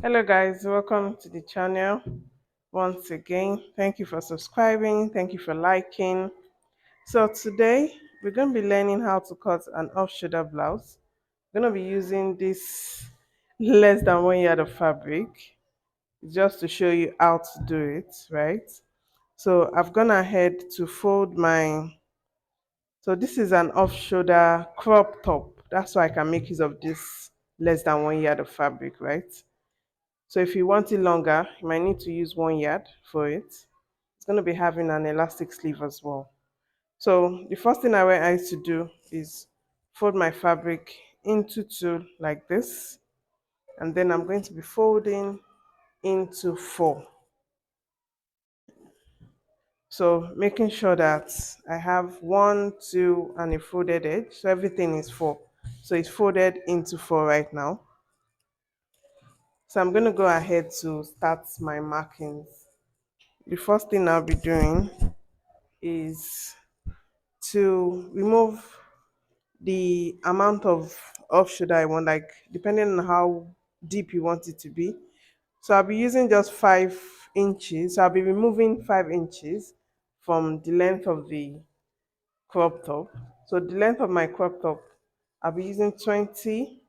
Hello guys, welcome to the channel once again. Thank you for subscribing, thank you for liking. So today we're going to be learning how to cut an off-shoulder blouse. We're going to be using this less than 1 yard of fabric just to show you how to do it, right? So I've gone ahead to fold so this is an off-shoulder crop top. That's why I can make use of this less than 1 yard of fabric, right? So if you want it longer, you might need to use 1 yard for it. It's going to be having an elastic sleeve as well. So the first thing I want eyes to do is fold my fabric into two like this. And then I'm going to be folding into four. So making sure that I have one, two, and a folded edge. So everything is four. So it's folded into four right now. So I'm going to go ahead to start my markings. The first thing I'll be doing is to remove the amount of off shoulder I want, like depending on how deep you want it to be. So I'll be using just 5 inches. So I'll be removing 5 inches from the length of the crop top. So the length of my crop top, I'll be using 20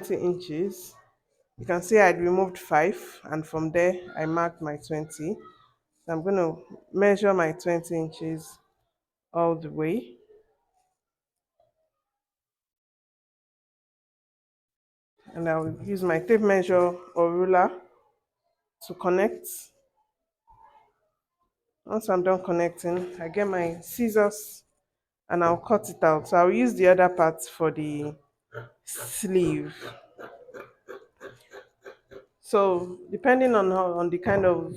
inches. You can see I removed 5, and from there I marked my 20. So I'm going to measure my 20 inches all the way. And I will use my tape measure or ruler to connect. Once I'm done connecting, I get my scissors and I'll cut it out. So I'll use the other part for the sleeve. So depending on on the kind of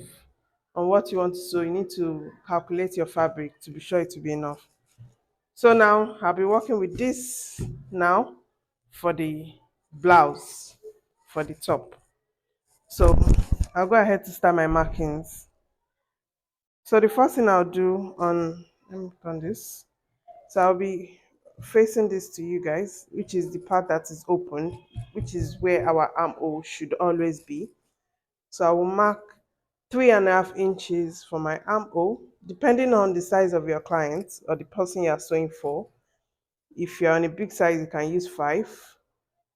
on what you want to sew, you need to calculate your fabric to be sure it will be enough. So now I'll be working with this now for the blouse, for the top. So I'll go ahead to start my markings. So the first thing I'll do let me put on this. So I'll be facing this to you guys, which is the part that is open, which is where our armhole should always be. So I will mark 3.5 inches for my armhole, depending on the size of your client or the person you are sewing for. If you're on a big size, you can use 5,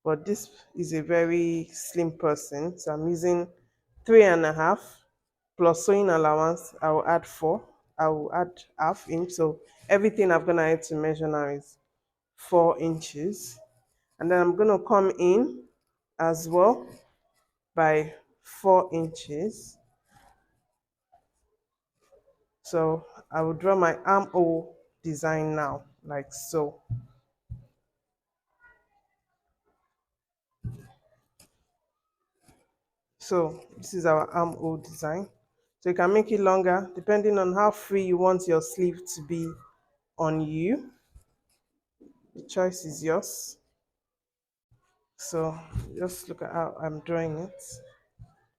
but this is a very slim person, so I'm using 3.5 plus sewing allowance. I will add 4. I will add half inch. So everything I'm gonna add to measure now is 4 inches, and then I'm gonna come in as well by 4 inches. So I will draw my armhole design now, like so. So this is our armhole design. So you can make it longer depending on how free you want your sleeve to be on you. The choice is yours. So just look at how I'm drawing it.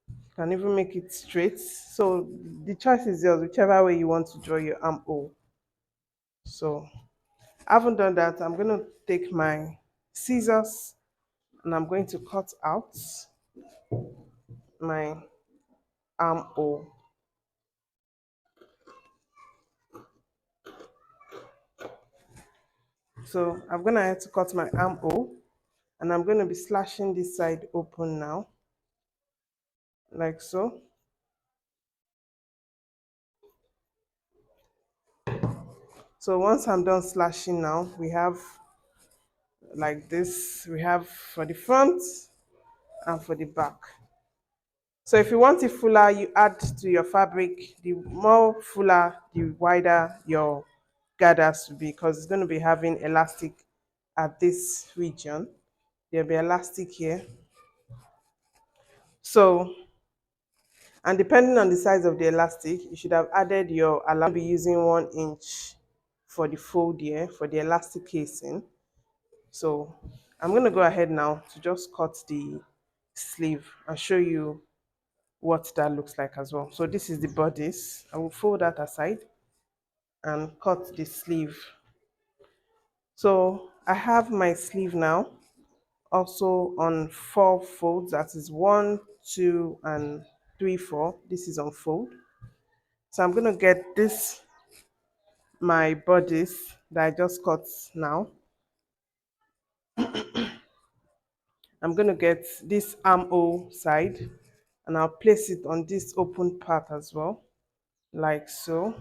You can even make it straight. So the choice is yours, whichever way you want to draw your armhole. So I haven't done that. I'm going to take my scissors and I'm going to cut out my armhole. So I'm going to have to cut my armhole, and I'm going to be slashing this side open now, like so. So once I'm done slashing now, we have like this. We have for the front and for the back. So if you want it fuller, you add to your fabric. The more fuller, the wider your gathers will be, because it's going to be having elastic at this region. There'll be elastic here. So, and depending on the size of the elastic, you should have added your allowance. I'll be using 1 inch for the fold here for the elastic casing. So I'm going to go ahead now to just cut the sleeve and show you what that looks like as well. So this is the bodice. I will fold that aside and cut the sleeve. So I have my sleeve now also on 4 folds, that is 1, 2, and 3, 4. This is on fold. So I'm going to get this, my bodice that I just cut now. I'm going to get this armhole side, and I'll place it on this open part as well, like so.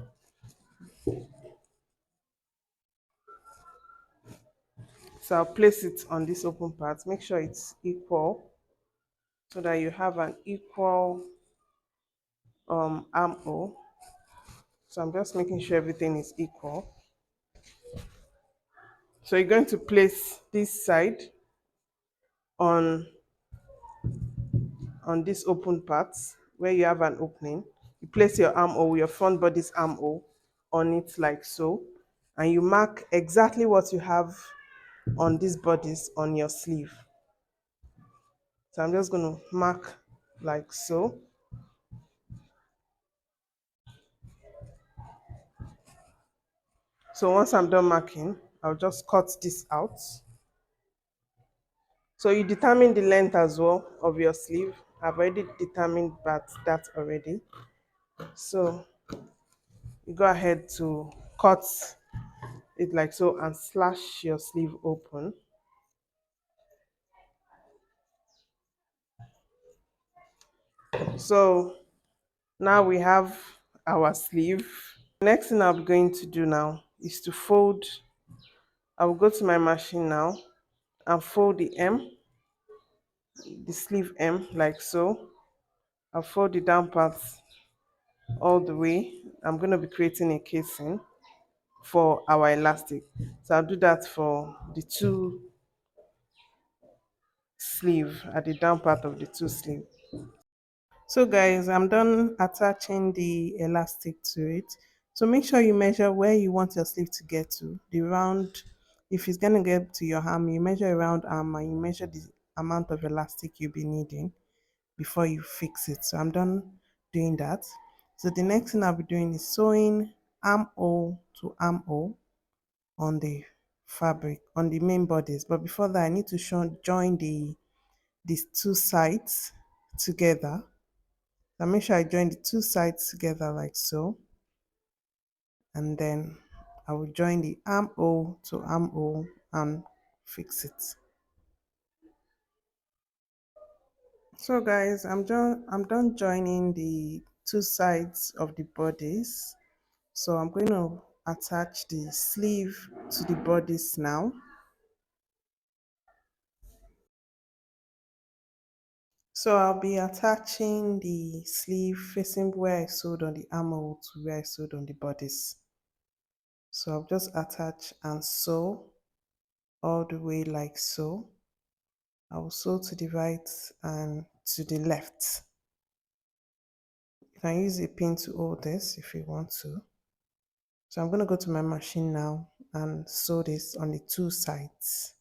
So I'll place it on this open part. Make sure it's equal so that you have an equal armhole. So I'm just making sure everything is equal. So you're going to place this side on this open part where you have an opening. You place your armhole, your front body's armhole, on it like so, and you mark exactly what you have on these bodies on your sleeve. So I'm just going to mark like so. So once I'm done marking, I'll just cut this out. So you determine the length as well of your sleeve. I've already determined that already. So you go ahead to cut it like so and slash your sleeve open. So now we have our sleeve. Next thing I'll be going to do now is to fold. I will go to my machine now and fold the sleeve M like so. I'll fold the down part all the way. I'm going to be creating a casing for our elastic. So I'll do that for the two sleeve, at the down part of the two sleeve. So guys, I'm done attaching the elastic to it. So make sure you measure where you want your sleeve to get to. The round, if it's gonna get to your arm, you measure around arm and you measure the amount of elastic you'll be needing before you fix it. So I'm done doing that. So the next thing I'll be doing is sewing armhole to armhole on the fabric, on the main bodies. But before that, I need to join these two sides together. So make sure I join the two sides together like so, and then I will join the armhole to armhole and fix it. So guys, I'm done joining the two sides of the bodies. So I'm going to attach the sleeve to the bodies now. So I'll be attaching the sleeve facing where I sewed on the armhole to where I sewed on the bodice. So I'll just attach and sew all the way like so. I will sew to the right and to the left. You can use a pin to hold this if you want to. So I'm going to go to my machine now and sew this on the two sides.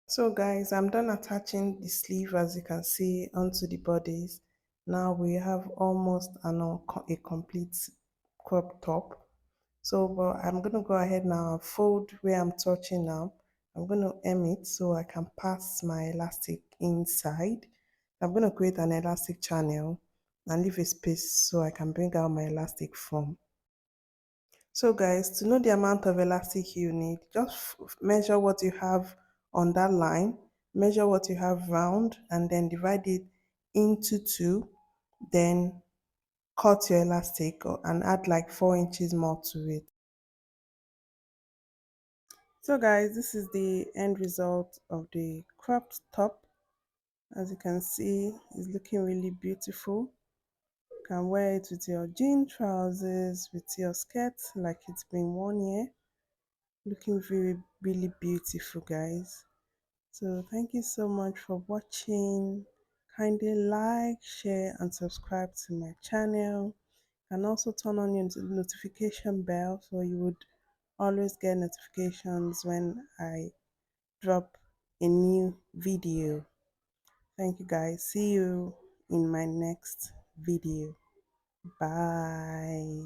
So guys, I'm done attaching the sleeve, as you can see, onto the bodies. Now we have almost a complete crop top. So but I'm going to go ahead now and fold where I'm touching now. I'm going to hem it so I can pass my elastic inside. I'm going to create an elastic channel and leave a space so I can bring out my elastic form. So guys, to know the amount of elastic you need, just measure what you have on that line, measure what you have round, and then divide it into two, then cut your elastic and add like 4 inches more to it. So guys, this is the end result of the cropped top. As you can see, it's looking really beautiful. You can wear it with your jean trousers, with your skirt like it's been 1 year. Looking really beautiful, guys. So thank you so much for watching. Kindly like, share and subscribe to my channel, and also turn on your notification bell so you would always get notifications when I drop a new video. Thank you guys. See you in my next video. Bye.